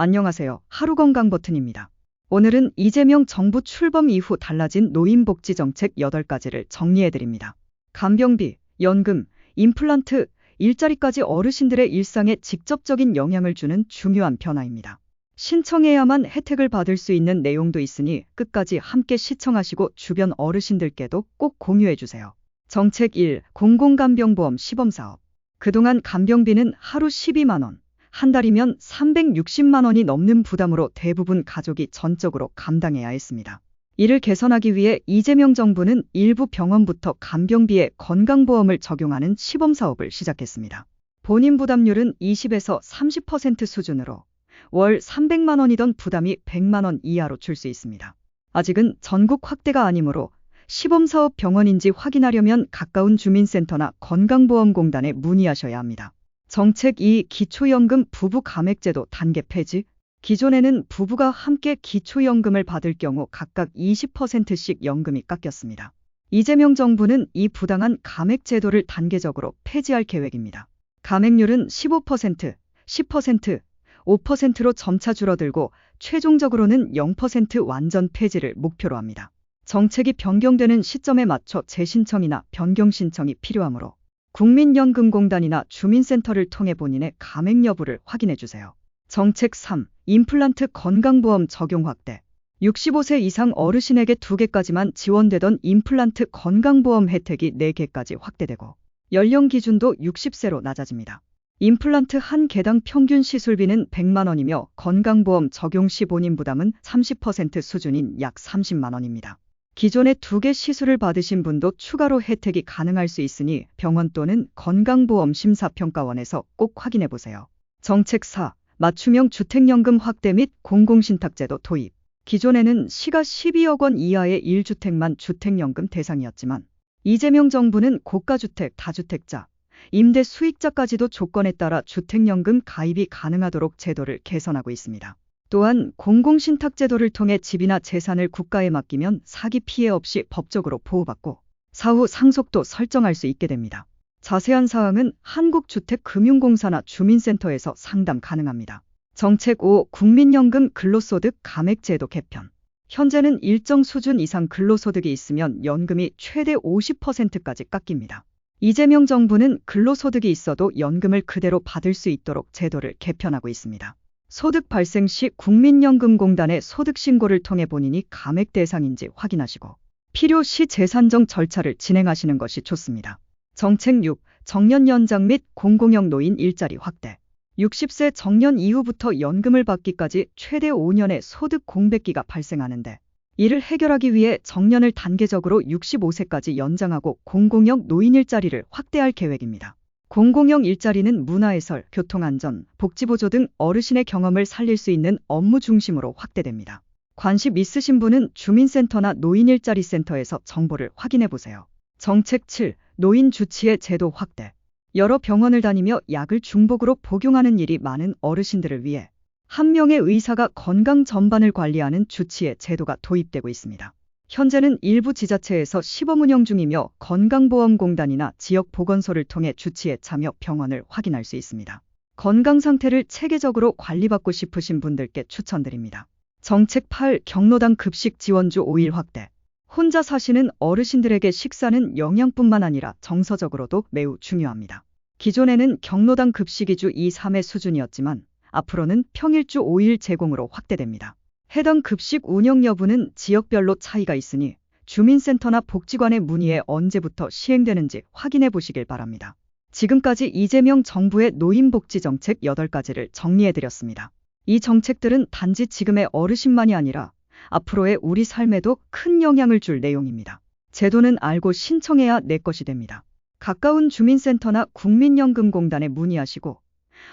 안녕하세요. 하루건강 버튼입니다. 오늘은 이재명 정부 출범 이후 달라진 노인복지정책 8가지를 정리해드립니다. 간병비, 연금, 임플란트, 일자리까지 어르신들의 일상에 직접적인 영향을 주는 중요한 변화입니다. 신청해야만 혜택을 받을 수 있는 내용도 있으니 끝까지 함께 시청하시고 주변 어르신들께도 꼭 공유해주세요. 정책 1. 공공간병보험 시범사업. 그동안 간병비는 하루 12만 원, 한 달이면 360만 원이 넘는 부담으로 대부분 가족이 전적으로 감당해야 했습니다. 이를 개선하기 위해 이재명 정부는 일부 병원부터 간병비에 건강보험을 적용하는 시범사업을 시작했습니다. 본인 부담률은 20에서 30% 수준으로 월 300만 원이던 부담이 100만 원 이하로 줄 수 있습니다. 아직은 전국 확대가 아니므로 시범사업 병원인지 확인하려면 가까운 주민센터나 건강보험공단에 문의하셔야 합니다. 정책 2. 기초연금 부부 감액제도 단계 폐지. 기존에는 부부가 함께 기초연금을 받을 경우 각각 20%씩 연금이 깎였습니다. 이재명 정부는 이 부당한 감액제도를 단계적으로 폐지할 계획입니다. 감액률은 15%, 10%, 5%로 점차 줄어들고 최종적으로는 0% 완전 폐지를 목표로 합니다. 정책이 변경되는 시점에 맞춰 재신청이나 변경 신청이 필요하므로 국민연금공단이나 주민센터를 통해 본인의 감액 여부를 확인해 주세요. 정책 3. 임플란트 건강보험 적용 확대. 65세 이상 어르신에게 2개까지만 지원되던 임플란트 건강보험 혜택이 4개까지 확대되고 연령 기준도 60세로 낮아집니다. 임플란트 한 개당 평균 시술비는 100만 원이며 건강보험 적용 시 본인 부담은 30% 수준인 약 30만 원입니다. 기존에 2개 시술을 받으신 분도 추가로 혜택이 가능할 수 있으니 병원 또는 건강보험 심사평가원에서 꼭 확인해 보세요. 정책 4. 맞춤형 주택연금 확대 및 공공신탁제도 도입. 기존에는 시가 12억 원 이하의 1주택만 주택연금 대상이었지만 이재명 정부는 고가주택, 다주택자, 임대 수익자까지도 조건에 따라 주택연금 가입이 가능하도록 제도를 개선하고 있습니다. 또한 공공신탁제도를 통해 집이나 재산을 국가에 맡기면 사기 피해 없이 법적으로 보호받고 사후 상속도 설정할 수 있게 됩니다. 자세한 사항은 한국주택금융공사나 주민센터에서 상담 가능합니다. 정책 5. 국민연금 근로소득 감액제도 개편. 현재는 일정 수준 이상 근로소득이 있으면 연금이 최대 50%까지 깎입니다. 이재명 정부는 근로소득이 있어도 연금을 그대로 받을 수 있도록 제도를 개편하고 있습니다. 소득 발생 시 국민연금공단의 소득신고를 통해 본인이 감액 대상인지 확인하시고 필요시 재산정 절차를 진행하시는 것이 좋습니다. 정책 6. 정년 연장 및 공공형 노인 일자리 확대. 60세 정년 이후부터 연금을 받기까지 최대 5년의 소득 공백기가 발생하는데 이를 해결하기 위해 정년을 단계적으로 65세까지 연장하고 공공형 노인 일자리를 확대할 계획입니다. 공공형 일자리는 문화해설, 교통안전, 복지보조 등 어르신의 경험을 살릴 수 있는 업무 중심으로 확대됩니다. 관심 있으신 분은 주민센터나 노인일자리센터에서 정보를 확인해 보세요. 정책 7. 노인 주치의 제도 확대. 여러 병원을 다니며 약을 중복으로 복용하는 일이 많은 어르신들을 위해 한 명의 의사가 건강 전반을 관리하는 주치의 제도가 도입되고 있습니다. 현재는 일부 지자체에서 시범 운영 중이며 건강보험공단이나 지역보건소를 통해 주치에 참여 병원을 확인할 수 있습니다. 건강 상태를 체계적으로 관리받고 싶으신 분들께 추천드립니다. 정책 8. 경로당 급식 지원주 5일 확대. 혼자 사시는 어르신들에게 식사는 영양뿐만 아니라 정서적으로도 매우 중요합니다. 기존에는 경로당 급식이 주 2, 3회 수준이었지만 앞으로는 평일주 5일 제공으로 확대됩니다. 해당 급식 운영 여부는 지역별로 차이가 있으니 주민센터나 복지관에 문의해 언제부터 시행되는지 확인해 보시길 바랍니다. 지금까지 이재명 정부의 노인복지정책 8가지를 정리해드렸습니다. 이 정책들은 단지 지금의 어르신만이 아니라 앞으로의 우리 삶에도 큰 영향을 줄 내용입니다. 제도는 알고 신청해야 내 것이 됩니다. 가까운 주민센터나 국민연금공단에 문의하시고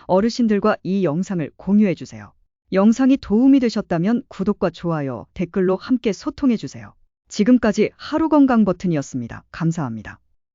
어르신들과 이 영상을 공유해 주세요. 영상이 도움이 되셨다면 구독과 좋아요, 댓글로 함께 소통해 주세요. 지금까지 하루건강 버튼이었습니다. 감사합니다.